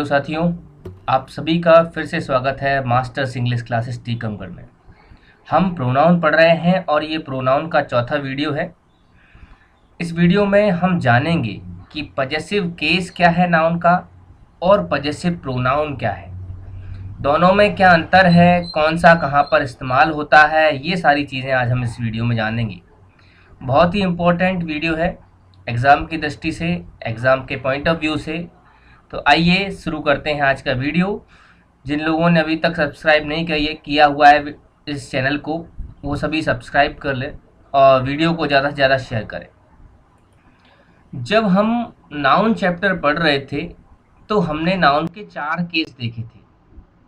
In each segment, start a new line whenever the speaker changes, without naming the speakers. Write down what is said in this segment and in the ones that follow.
Hello साथियों, आप सभी का फिर से स्वागत है मास्टर्स इंग्लिश क्लासेस टीकमगढ़ में। हम प्रोनाउन पढ़ रहे हैं और ये प्रोनाउन का चौथा वीडियो है। इस वीडियो में हम जानेंगे कि पजेसिव केस क्या है नाउन का और पजेसिव प्रोनाउन क्या है, दोनों में क्या अंतर है, कौन सा कहाँ पर इस्तेमाल होता है, ये सारी चीज़ें आज हम इस वीडियो में जानेंगे। बहुत ही इम्पोर्टेंट वीडियो है एग्ज़ाम की दृष्टि से, एग्ज़ाम के पॉइंट ऑफ व्यू से। तो आइए शुरू करते हैं आज का वीडियो। जिन लोगों ने अभी तक सब्सक्राइब नहीं किया हुआ है इस चैनल को, वो सभी सब्सक्राइब कर लें और वीडियो को ज़्यादा से ज़्यादा शेयर करें। जब हम नाउन चैप्टर पढ़ रहे थे तो हमने नाउन के 4 केस देखे थे।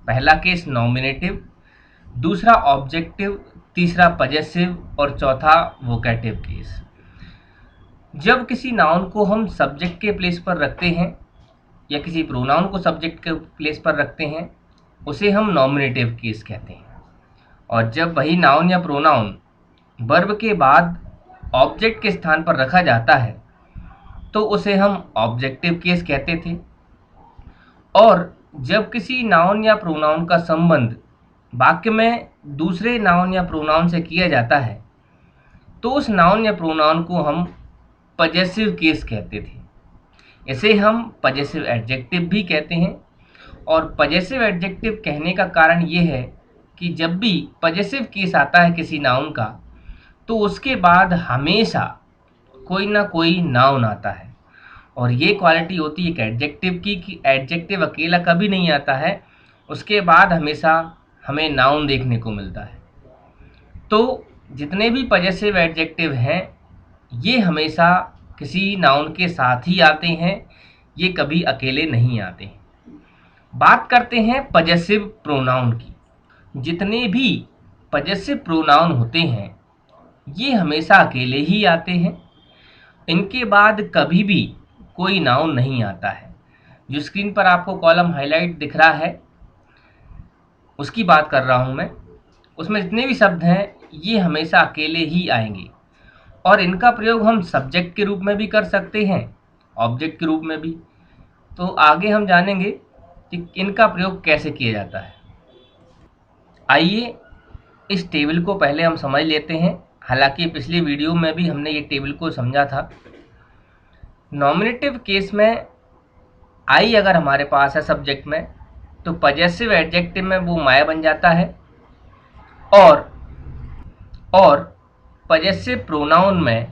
पहला केस नॉमिनेटिव, दूसरा ऑब्जेक्टिव, तीसरा पजेसिव और चौथा वोकेटिव केस। जब किसी नाउन को हम सब्जेक्ट के प्लेस पर रखते हैं या किसी प्रोनाउन को सब्जेक्ट के प्लेस पर रखते हैं, उसे हम नॉमिनेटिव केस कहते हैं। और जब वही नाउन या प्रोनाउन वर्ब के बाद ऑब्जेक्ट के स्थान पर रखा जाता है तो उसे हम ऑब्जेक्टिव केस कहते थे। और जब किसी नाउन या प्रोनाउन का संबंध वाक्य में दूसरे नाउन या प्रोनाउन से किया जाता है तो उस नाउन या प्रोनाउन को हम पजेसिव केस कहते थे। इसे हम पजेसिव एडजेक्टिव भी कहते हैं। और पजेसिव एडजेक्टिव कहने का कारण ये है कि जब भी पजेसिव केस आता है किसी नाउन का तो उसके बाद हमेशा कोई ना कोई नाउन आता है। और ये क्वालिटी होती है एक एडजेक्टिव की कि एडजेक्टिव अकेला कभी नहीं आता है, उसके बाद हमेशा हमें नाउन देखने को मिलता है। तो जितने भी पजेसिव एडजेक्टिव हैं ये हमेशा किसी नाउन के साथ ही आते हैं, ये कभी अकेले नहीं आते। बात करते हैं पजेसिव प्रोनाउन की। जितने भी पजेसिव प्रोनाउन होते हैं ये हमेशा अकेले ही आते हैं, इनके बाद कभी भी कोई नाउन नहीं आता है। जो स्क्रीन पर आपको कॉलम हाईलाइट दिख रहा है उसकी बात कर रहा हूं मैं। उसमें जितने भी शब्द हैं ये हमेशा अकेले ही आएंगे और इनका प्रयोग हम सब्जेक्ट के रूप में भी कर सकते हैं, ऑब्जेक्ट के रूप में भी। तो आगे हम जानेंगे कि इनका प्रयोग कैसे किया जाता है। आइए इस टेबल को पहले हम समझ लेते हैं। हालांकि पिछली वीडियो में भी हमने ये टेबल को समझा था। नॉमिनेटिव केस में आई अगर हमारे पास है सब्जेक्ट में तो पजेसिव एडजेक्टिव में वो माय बन जाता है और पजेसिव प्रोनाउन में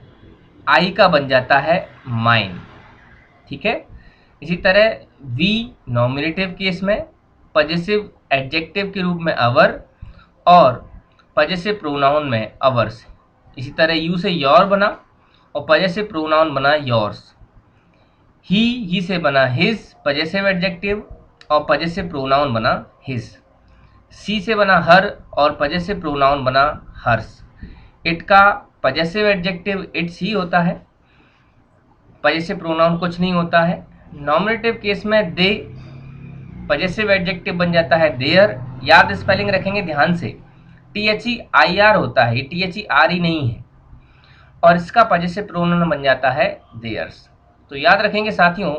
आई का बन जाता है माइन। ठीक है। इसी तरह वी नॉमिनेटिव केस में पजेसिव एडजेक्टिव के रूप में अवर और पजेसिव प्रोनाउन में अवर्स। इसी तरह यू से योर बना और पजेसिव प्रोनाउन बना योर्स। ही से बना हिज पजेसिव एडजेक्टिव और पजेसिव प्रोनाउन बना हिज। सी से बना हर और पजेसिव प्रोनाउन बना हर्स। इट का पजेसिव एडजेक्टिव इट्स ही होता है, पजेसिव प्रोनाउन कुछ नहीं होता है। नॉमिनेटिव केस में दे पजेसिव एडजेक्टिव बन जाता है देयर। याद स्पेलिंग रखेंगे ध्यान से, THEIR होता है, ये THERE नहीं है। और इसका पजेसिव प्रोनाउन बन जाता है देयर्स। तो याद रखेंगे साथियों,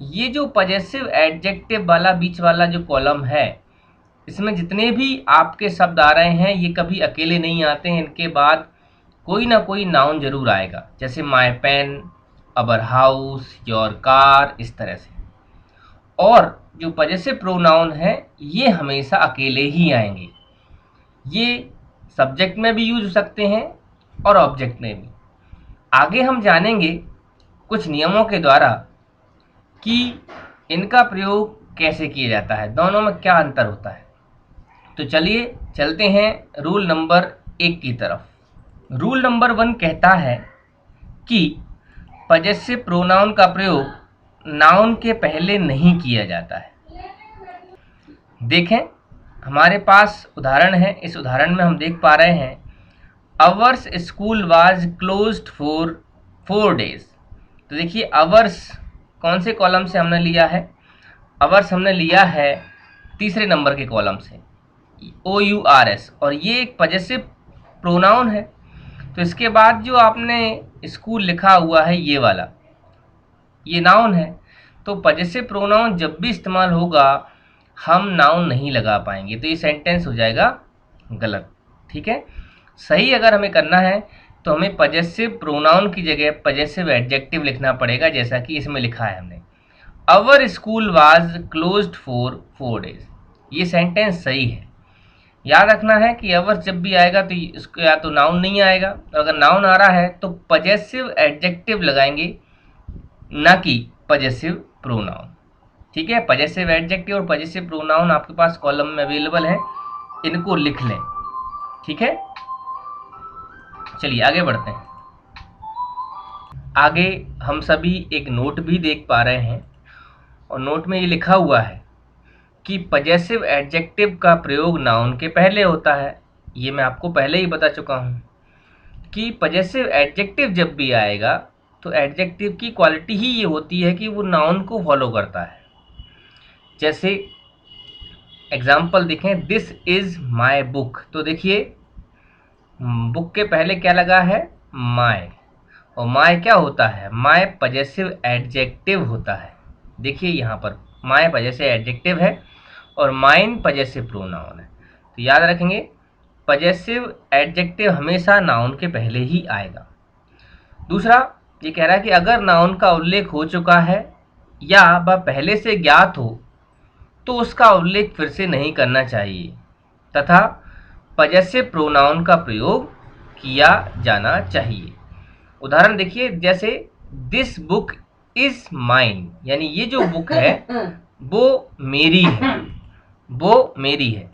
ये जो पजेसिव एडजेक्टिव वाला बीच वाला जो कॉलम है इसमें जितने भी आपके शब्द आ रहे हैं ये कभी अकेले नहीं आते हैं, इनके बाद कोई ना कोई नाउन जरूर आएगा। जैसे my pen, our house, your car, इस तरह से। और जो पजेसिव प्रोनाउन है ये हमेशा अकेले ही आएंगे। ये सब्जेक्ट में भी यूज हो सकते हैं और ऑब्जेक्ट में भी। आगे हम जानेंगे कुछ नियमों के द्वारा कि इनका प्रयोग कैसे किया जाता है, दोनों में क्या अंतर होता है। तो चलिए चलते हैं रूल नंबर 1 की तरफ। रूल नंबर 1 कहता है कि पजेसिव प्रोनाउन का प्रयोग नाउन के पहले नहीं किया जाता है। देखें हमारे पास उदाहरण है, इस उदाहरण में हम देख पा रहे हैं ours school was closed for 4 days। तो देखिए अवर्स कौन से कॉलम से हमने लिया है, अवर्स हमने लिया है तीसरे नंबर के कॉलम से, OURS, और ये एक पजेसिव प्रोनाउन है। तो इसके बाद जो आपने स्कूल लिखा हुआ है ये वाला, ये नाउन है। तो पजेसिव प्रोनाउन जब भी इस्तेमाल होगा हम नाउन नहीं लगा पाएंगे, तो ये सेंटेंस हो जाएगा गलत। ठीक है, सही अगर हमें करना है तो हमें पजेसिव प्रोनाउन की जगह पजेसिव एडजेक्टिव लिखना पड़ेगा, जैसा कि इसमें लिखा है हमने, our school was closed for 4 days। ये सेंटेंस सही है। याद रखना है कि अवर जब भी आएगा तो इसको या तो नाउन नहीं आएगा, और अगर नाउन आ रहा है तो पजेसिव एडजेक्टिव लगाएंगे, ना कि पजेसिव प्रोनाउन। ठीक है, पजेसिव एडजेक्टिव और पजेसिव प्रोनाउन आपके पास कॉलम में अवेलेबल है, इनको लिख लें। ठीक है, चलिए आगे बढ़ते हैं। आगे हम सभी एक नोट भी देख पा रहे हैं, और नोट में ये लिखा हुआ है कि पजेसिव एडजेक्टिव का प्रयोग नाउन के पहले होता है। ये मैं आपको पहले ही बता चुका हूँ कि पजेसिव एडजेक्टिव जब भी आएगा तो एडजेक्टिव की क्वालिटी ही ये होती है कि वो नाउन को फॉलो करता है। जैसे एग्जाम्पल देखें, दिस इज माई बुक, तो देखिए बुक के पहले क्या लगा है, माई, और माई क्या होता है, माई पजेसिव एडजेक्टिव होता है। देखिए यहाँ पर माई पजेसिव एडजेक्टिव है और माइन पजेसिव प्रोनाउन है। तो याद रखेंगे पजेसिव एडजेक्टिव हमेशा नाउन के पहले ही आएगा। दूसरा ये कह रहा है कि अगर नाउन का उल्लेख हो चुका है या वह पहले से ज्ञात हो तो उसका उल्लेख फिर से नहीं करना चाहिए तथा पजेसिव प्रोनाउन का प्रयोग किया जाना चाहिए। उदाहरण देखिए, जैसे दिस बुक इज माइन, यानी ये जो बुक है वो मेरी है, वो मेरी है।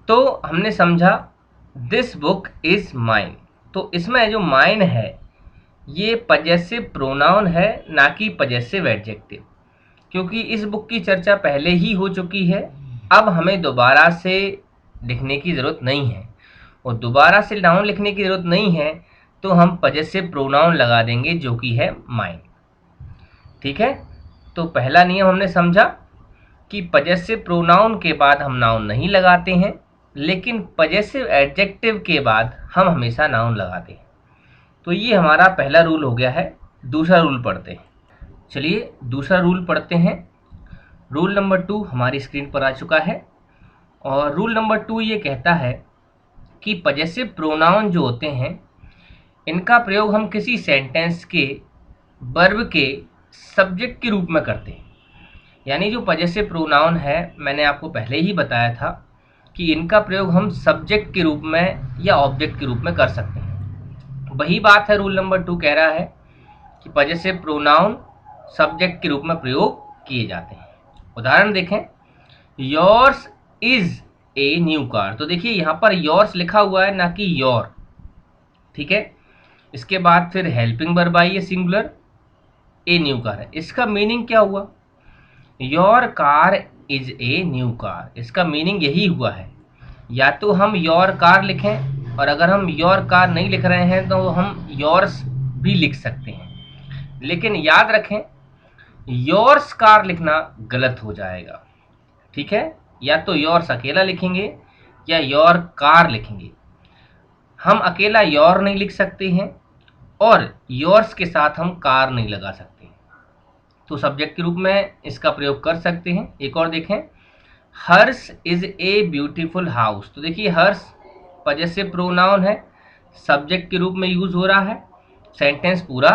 तो हमने समझा दिस बुक इज माइन, तो इसमें जो माइन है ये पजेसिव प्रोनाउन है, ना कि पजेसिव एडजेक्टिव, क्योंकि इस बुक की चर्चा पहले ही हो चुकी है। अब हमें दोबारा से लिखने की ज़रूरत नहीं है, और दोबारा से नाउन लिखने की ज़रूरत नहीं है तो हम पजेसिव प्रोनाउन लगा देंगे जो कि है माइन। ठीक है, तो पहला नियम हमने समझा कि पजेसिव प्रोनाउन के बाद हम नाउन नहीं लगाते हैं, लेकिन पजेसिव एडजेक्टिव के बाद हम हमेशा नाउन लगाते हैं। तो ये हमारा पहला रूल हो गया है। दूसरा रूल पढ़ते हैं। चलिए दूसरा रूल पढ़ते हैं। रूल नंबर 2 हमारी स्क्रीन पर आ चुका है, और रूल नंबर 2 ये कहता है कि पजेसिव प्रोनाउन जो होते हैं इनका प्रयोग हम किसी सेंटेंस के वर्ब के सब्जेक्ट के रूप में करते हैं। यानी जो पजेसिव प्रोनाउन है, मैंने आपको पहले ही बताया था कि इनका प्रयोग हम सब्जेक्ट के रूप में या ऑब्जेक्ट के रूप में कर सकते हैं। वही बात है, रूल नंबर 2 कह रहा है कि पजेसिव प्रोनाउन सब्जेक्ट के रूप में प्रयोग किए जाते हैं। उदाहरण देखें, yours is a new car, तो देखिए यहाँ पर योर्स लिखा हुआ है, ना कि योर। ठीक है, इसके बाद फिर हेल्पिंग वर्ब आई है सिंगुलर, ए न्यू कार है। इसका मीनिंग क्या हुआ, your car is a new car, इसका मीनिंग यही हुआ है। या तो हम योर कार लिखें, और अगर हम योर कार नहीं लिख रहे हैं तो हम योर्स भी लिख सकते हैं, लेकिन याद रखें योर्स कार लिखना गलत हो जाएगा। ठीक है, या तो योर्स अकेला लिखेंगे या योर कार लिखेंगे। हम अकेला योर नहीं लिख सकते हैं और योर्स के साथ हम कार नहीं लगा सकते, तो सब्जेक्ट के रूप में इसका प्रयोग कर सकते हैं। एक और देखें, हर्ष इज ए ब्यूटीफुल हाउस, तो देखिए हर्ष पजेसिव प्रोनाउन है, सब्जेक्ट के रूप में यूज हो रहा है, सेंटेंस पूरा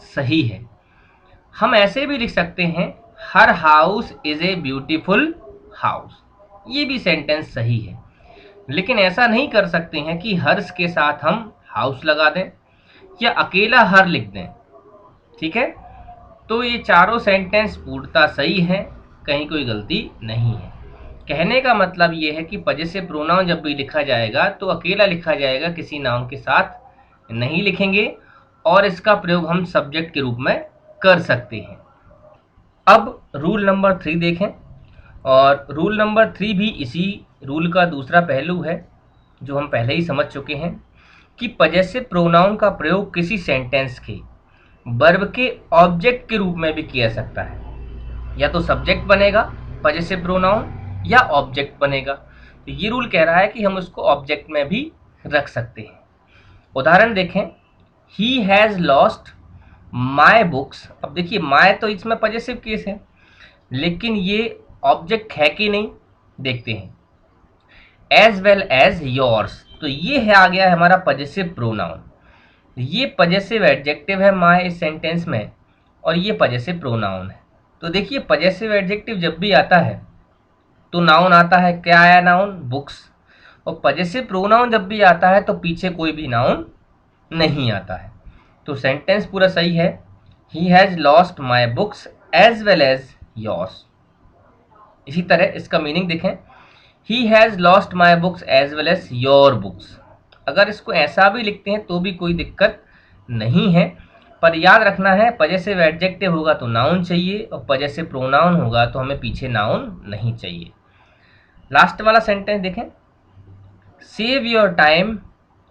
सही है। हम ऐसे भी लिख सकते हैं, her house is a beautiful house, ये भी सेंटेंस सही है। लेकिन ऐसा नहीं कर सकते हैं कि हर्ष के साथ हम हाउस लगा दें या अकेला हर लिख दें। ठीक है, तो ये चारों सेंटेंस पूर्णतः सही है, कहीं कोई गलती नहीं है। कहने का मतलब ये है कि पजेसिव प्रोनाउन जब भी लिखा जाएगा तो अकेला लिखा जाएगा, किसी नाउन के साथ नहीं लिखेंगे, और इसका प्रयोग हम सब्जेक्ट के रूप में कर सकते हैं। अब रूल नंबर 3 देखें, और रूल नंबर 3 भी इसी रूल का दूसरा पहलू है जो हम पहले ही समझ चुके हैं कि पजेसिव प्रोनाउन का प्रयोग किसी सेंटेंस के वर्ब के ऑब्जेक्ट के रूप में भी किया सकता है। या तो सब्जेक्ट बनेगा पजेसिव प्रोनाउन या ऑब्जेक्ट बनेगा। तो ये रूल कह रहा है कि हम उसको ऑब्जेक्ट में भी रख सकते हैं। उदाहरण देखें, he has lost my books, अब देखिए माय तो इसमें पॉजेसिव केस है, लेकिन ये ऑब्जेक्ट है कि नहीं देखते हैं। एज वेल एज योर्स, तो ये है आ गया है हमारा पॉजेसिव प्रोनाउन। ये पॉजेसिव एडजेक्टिव है माय इस सेंटेंस में, और ये पॉजेसिव प्रोनाउन है। तो देखिए पॉजेसिव एडजेक्टिव जब भी आता है तो नाउन आता है, क्या आया नाउन, बुक्स। और पॉजेसिव प्रोनाउन जब भी आता है तो पीछे कोई भी नाउन नहीं आता है। तो सेंटेंस पूरा सही है, he has lost my books as well as yours. इसी तरह इसका मीनिंग देखें, he has lost my books as well as your books. अगर इसको ऐसा भी लिखते हैं तो भी कोई दिक्कत नहीं है, पर याद रखना है पॉजेसिव एडजेक्टिव होगा तो नाउन चाहिए, और पॉजेसिव प्रोनाउन होगा तो हमें पीछे नाउन नहीं चाहिए। लास्ट वाला सेंटेंस देखें, save your time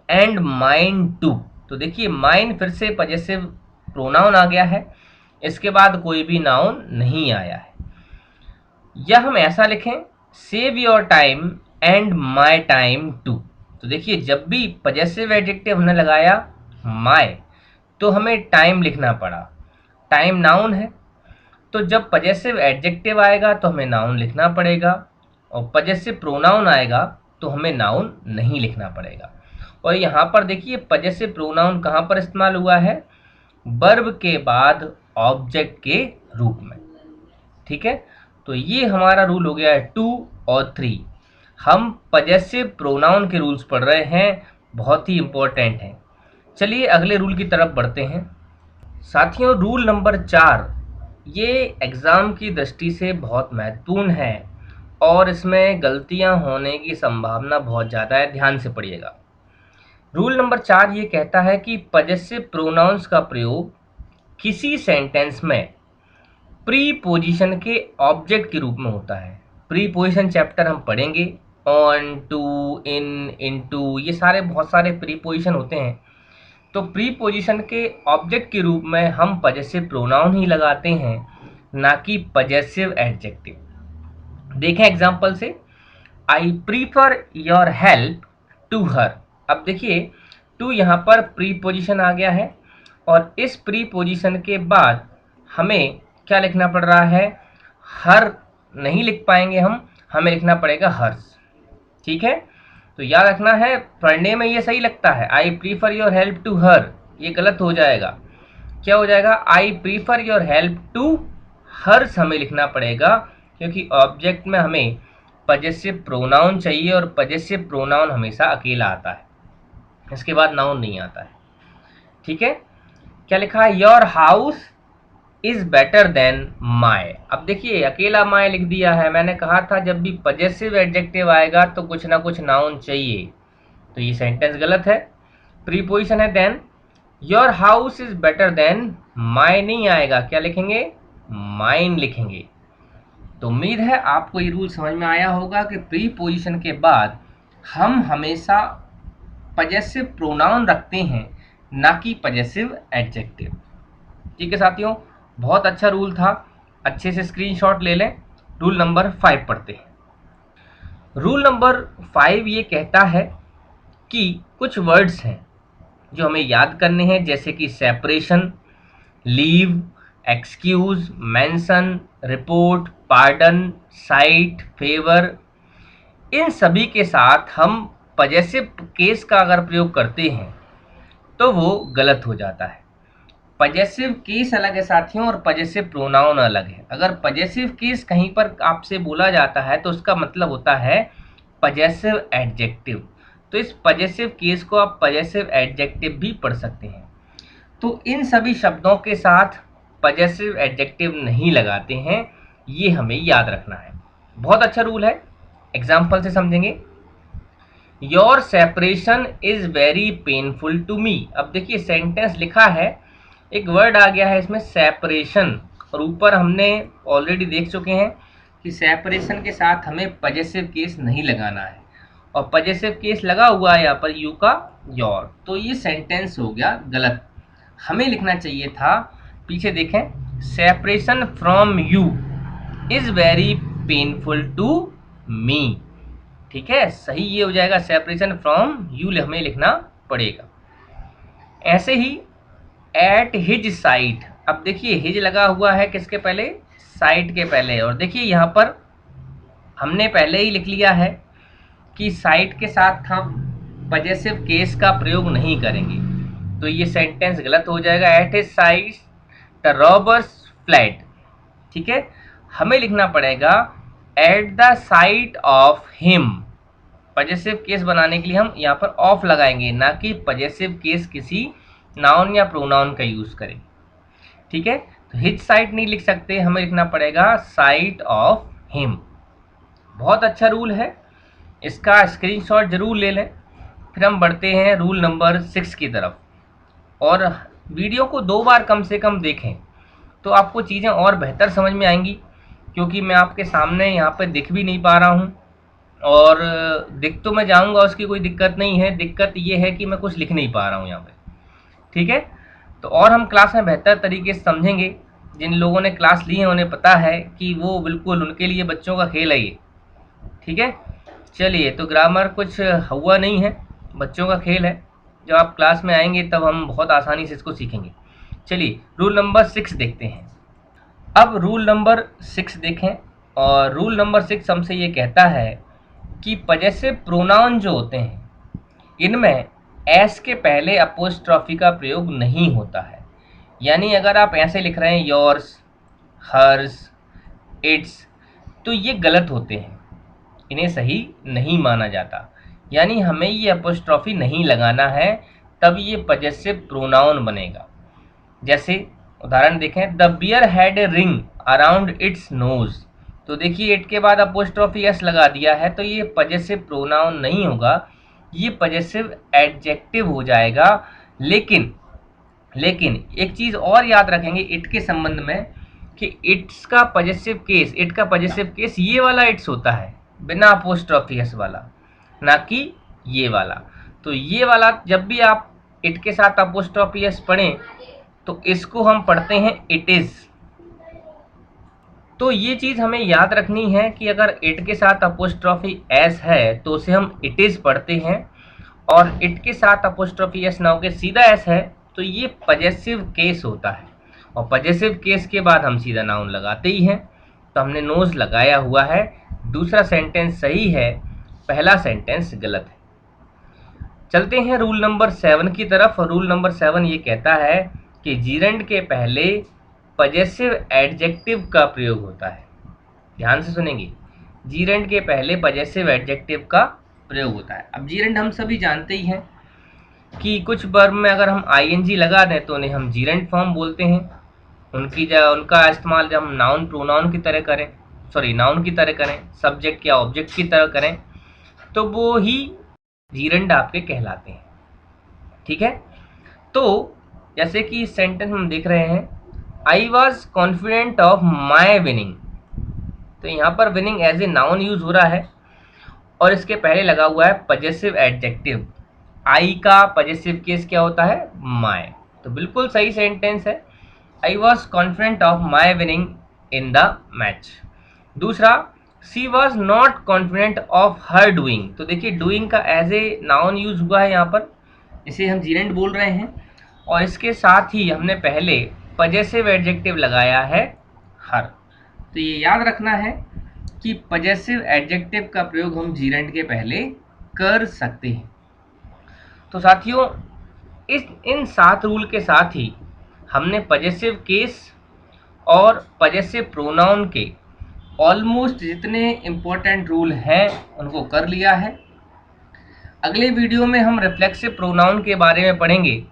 and mind too. तो देखिए माइंड फिर से पॉजेसिव प्रोनाउन आ गया है, इसके बाद कोई भी नाउन नहीं आया है। या हम ऐसा लिखें, save your time and my time too. तो देखिए जब भी पॉजेसिव एडजेक्टिव हमने लगाया माय, तो हमें टाइम लिखना पड़ा। टाइम नाउन है, तो जब पॉजेसिव एडजेक्टिव आएगा तो हमें नाउन लिखना पड़ेगा, और पॉजेसिव प्रोनाउन आएगा तो हमें नाउन नहीं लिखना पड़ेगा। और यहाँ पर देखिए पॉजेसिव प्रोनाउन कहाँ पर इस्तेमाल हुआ है, वर्ब के बाद ऑब्जेक्ट के रूप में। ठीक है, तो ये हमारा रूल हो गया है 2 और 3। हम पॉजेसिव प्रोनाउन के रूल्स पढ़ रहे हैं, बहुत ही इंपॉर्टेंट हैं। चलिए अगले रूल की तरफ बढ़ते हैं। साथियों रूल नंबर 4, ये एग्ज़ाम की दृष्टि से बहुत महत्वपूर्ण है और इसमें गलतियां होने की संभावना बहुत ज़्यादा है, ध्यान से पढ़िएगा। रूल नंबर 4 ये कहता है कि पॉजेसिव प्रोनाउंस का प्रयोग किसी सेंटेंस में प्रीपोजिशन के ऑब्जेक्ट के रूप में होता है। प्रीपोजिशन चैप्टर हम पढ़ेंगे, ऑन, टू, इन, इनटू, ये सारे बहुत सारे प्रीपोजिशन होते हैं। तो प्रीपोजिशन के ऑब्जेक्ट के रूप में हम पॉजेसिव प्रोनाउन ही लगाते हैं, ना कि पॉजेसिव एडजेक्टिव। देखें एग्जांपल से, I prefer your help to her. अब देखिए टू यहाँ पर प्रीपोजिशन आ गया है, और इस प्रीपोजिशन के बाद हमें क्या लिखना पड़ रहा है, हर नहीं लिख पाएंगे हम, हमें लिखना पड़ेगा हर्स। ठीक है, तो याद रखना है, पढ़ने में ये सही लगता है I prefer your help to her, ये गलत हो जाएगा। क्या हो जाएगा, I prefer your help to hers हमें लिखना पड़ेगा, क्योंकि ऑब्जेक्ट में हमें पॉजेसिव प्रोनाउन चाहिए, और पॉजेसिव प्रोनाउन हमेशा अकेला आता है, इसके बाद नाउन नहीं आता है। ठीक है, क्या लिखा है, your house is better than my. अब देखिए अकेला माय लिख दिया है, मैंने कहा था जब भी पॉजेसिव एडजेक्टिव आएगा तो कुछ ना कुछ नाउन चाहिए, तो ये सेंटेंस गलत है। प्रीपोजिशन है than, your house is better than my नहीं आएगा, क्या लिखेंगे, माइन लिखेंगे। तो उम्मीद है आपको ये रूल समझ में आया होगा कि प्रीपोजिशन के बाद हम हमेशा पॉजेसिव प्रोनाउन रखते हैं, ना कि पॉजेसिव एडजेक्टिव। ठीक है साथियों, बहुत अच्छा रूल था, अच्छे से स्क्रीनशॉट ले लें। रूल नंबर 5 पढ़ते हैं। रूल नंबर 5 ये कहता है कि कुछ वर्ड्स हैं जो हमें याद करने हैं, जैसे कि separation, leave, excuse, mention, report, pardon, sight, favour. इन सभी के साथ हम पॉजेसिव केस का अगर प्रयोग करते हैं तो वो गलत हो जाता है। पॉजेसिव केस अलग है साथियों, और पॉजेसिव प्रोनाउन अलग है। अगर पॉजेसिव केस कहीं पर आपसे बोला जाता है तो उसका मतलब होता है पॉजेसिव एडजेक्टिव। तो इस पॉजेसिव केस को आप पॉजेसिव एडजेक्टिव भी पढ़ सकते हैं। तो इन सभी शब्दों के साथ पॉजेसिव एडजेक्टिव नहीं लगाते हैं, ये हमें याद रखना है। बहुत अच्छा रूल है, एग्जाम्पल से समझेंगे। Your separation is very painful to me. अब देखिए सेंटेंस लिखा है, एक वर्ड आ गया है इसमें सेपरेशन, और ऊपर हमने ऑलरेडी देख चुके हैं कि सेपरेशन के साथ हमें पॉजेसिव केस नहीं लगाना है, और पॉजेसिव केस लगा हुआ है यहाँ पर यू का योर, तो ये सेंटेंस हो गया गलत। हमें लिखना चाहिए था, पीछे देखें, separation from you is very painful to me. ठीक है, सही ये हो जाएगा, सेपरेशन फ्रॉम यू हमें लिखना पड़ेगा। ऐसे ही एट हिज साइट। अब देखिए हिज लगा हुआ है किसके पहले, साइट के पहले, और देखिए यहाँ पर हमने पहले ही लिख लिया है कि साइट के साथ हम पजेसिव केस का प्रयोग नहीं करेंगे, तो ये सेंटेंस गलत हो जाएगा। At his site the robbers flat, ठीक है, हमें लिखना पड़ेगा at the site of him. Possessive case बनाने के लिए हम यहाँ पर ऑफ लगाएंगे, ना कि पजेसिव केस किसी नाउन या प्रोनाउन का यूज करें, ठीक है। तो हिज साइट नहीं लिख सकते, हमें लिखना पड़ेगा साइट ऑफ हिम। बहुत अच्छा रूल है, इसका स्क्रीनशॉट जरूर ले लें। फिर हम बढ़ते हैं रूल नंबर 6 की तरफ, और वीडियो को 2 बार कम से कम देखें तो आपको चीज़ें और बेहतर समझ में आएंगी, क्योंकि मैं आपके सामने यहाँ पे दिख भी नहीं पा रहा हूँ, और दिख तो मैं जाऊँगा, उसकी कोई दिक्कत नहीं है, दिक्कत ये है कि मैं कुछ लिख नहीं पा रहा हूँ यहाँ पे, ठीक है। तो और हम क्लास में बेहतर तरीके से समझेंगे। जिन लोगों ने क्लास ली है उन्हें पता है कि वो बिल्कुल उनके लिए बच्चों का खेल है ये, ठीक है। चलिए, तो ग्रामर कुछ हुआ नहीं है, बच्चों का खेल है, जब आप क्लास में आएंगे तब हम बहुत आसानी से इसको सीखेंगे। चलिए रूल नंबर 6 देखते हैं। अब रूल नंबर 6 देखें, और रूल नंबर 6 हमसे ये कहता है कि पजेसिव प्रोनाउन जो होते हैं इनमें एस के पहले अपोस्ट्रॉफी का प्रयोग नहीं होता है। यानी अगर आप ऐसे लिख रहे हैं योर्स, हर्स, इट्स, तो ये गलत होते हैं, इन्हें सही नहीं माना जाता। यानी हमें ये अपोस्ट्रॉफी नहीं लगाना है, तब ये पजेसिव प्रोनाउन बनेगा। जैसे उदाहरण देखें, the bear had a ring around its nose. तो देखिए इट के बाद अपोस्ट्रॉफी एस लगा दिया है, तो ये पजेसिव प्रोनाउन नहीं होगा, ये पजेसिव एडजेक्टिव हो जाएगा। लेकिन एक चीज़ और याद रखेंगे इट के संबंध में, कि इट्स का पजेसिव केस, इट का पजेसिव केस ये वाला इट्स होता है, बिना अपोस्ट्रॉफी एस वाला, ना कि ये वाला। तो ये वाला जब भी आप इट के साथ अपोस्ट्रॉफी एस पढ़ें तो इसको हम पढ़ते हैं इट इज़। तो ये चीज़ हमें याद रखनी है कि अगर इट के साथ अपोस्ट्रॉफी एस है तो उसे हम इट इज़ पढ़ते हैं, और इट के साथ अपोस्ट्रॉफी एस ना होकर सीधा एस है तो ये पजेसिव केस होता है, और पजेसिव केस के बाद हम सीधा नाउन लगाते ही हैं। तो हमने नोज लगाया हुआ है, दूसरा सेंटेंस सही है, पहला सेंटेंस गलत है। चलते हैं रूल नंबर 7 की तरफ। रूल नंबर 7 ये कहता है कि जीरेंड के पहले पजेसिव एडजेक्टिव का प्रयोग होता है। ध्यान से सुनेंगे, जीरेंड के पहले पजेसिव एडजेक्टिव का प्रयोग होता है। अब जीरेंड हम सभी जानते ही हैं कि कुछ वर्ब में अगर हम आईएनजी लगा दें तो उन्हें हम जीरेंड फॉर्म बोलते हैं। उनका इस्तेमाल जब हम नाउन प्रोनाउन की तरह करें, नाउन की तरह करें, सब्जेक्ट या ऑब्जेक्ट की तरह करें, तो वो ही जीरेंड आपके कहलाते हैं, ठीक है। तो जैसे कि इस सेंटेंस में हम देख रहे हैं, I was confident of my winning. तो यहाँ पर winning as a noun use हो रहा है, और इसके पहले लगा हुआ है पजेसिव एडजेक्टिव। आई का पजेसिव केस क्या होता है, माई। तो बिल्कुल सही सेंटेंस है, I was confident of my winning in the match. दूसरा, she was not confident of her doing. तो देखिए डूइंग का एज ए नाउन यूज हुआ है यहाँ पर, इसे हम जीरेंड बोल रहे हैं, और इसके साथ ही हमने पहले पजेसिव एडजेक्टिव लगाया है हर। तो ये याद रखना है कि पजेसिव एडजेक्टिव का प्रयोग हम जीरेंड के पहले कर सकते हैं। तो साथियों, इन 7 रूल के साथ ही हमने पजेसिव केस और पजेसिव प्रोनाउन के ऑलमोस्ट जितने इम्पोर्टेंट रूल हैं उनको कर लिया है। अगले वीडियो में हम रिफ्लेक्सिव प्रोनाउन के बारे में पढ़ेंगे,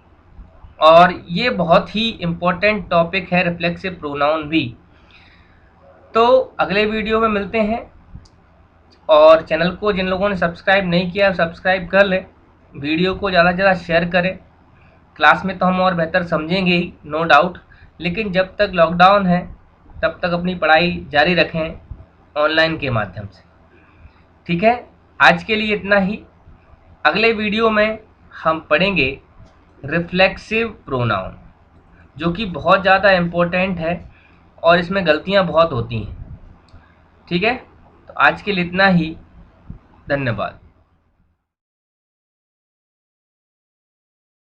और ये बहुत ही इम्पोर्टेंट टॉपिक है रिफ्लेक्सिव प्रोनाउन भी। तो अगले वीडियो में मिलते हैं, और चैनल को जिन लोगों ने सब्सक्राइब नहीं किया सब्सक्राइब कर लें, वीडियो को ज़्यादा से ज़्यादा शेयर करें। क्लास में तो हम और बेहतर समझेंगे ही, नो डाउट, लेकिन जब तक लॉकडाउन है तब तक अपनी पढ़ाई जारी रखें ऑनलाइन के माध्यम से, ठीक है। आज के लिए इतना ही। अगले वीडियो में हम पढ़ेंगे रिफ्लेक्सिव प्रोनाउन, जो कि बहुत ज़्यादा इम्पोर्टेंट है और इसमें गलतियां बहुत होती हैं, ठीक है। तो आज के लिए इतना ही, धन्यवाद।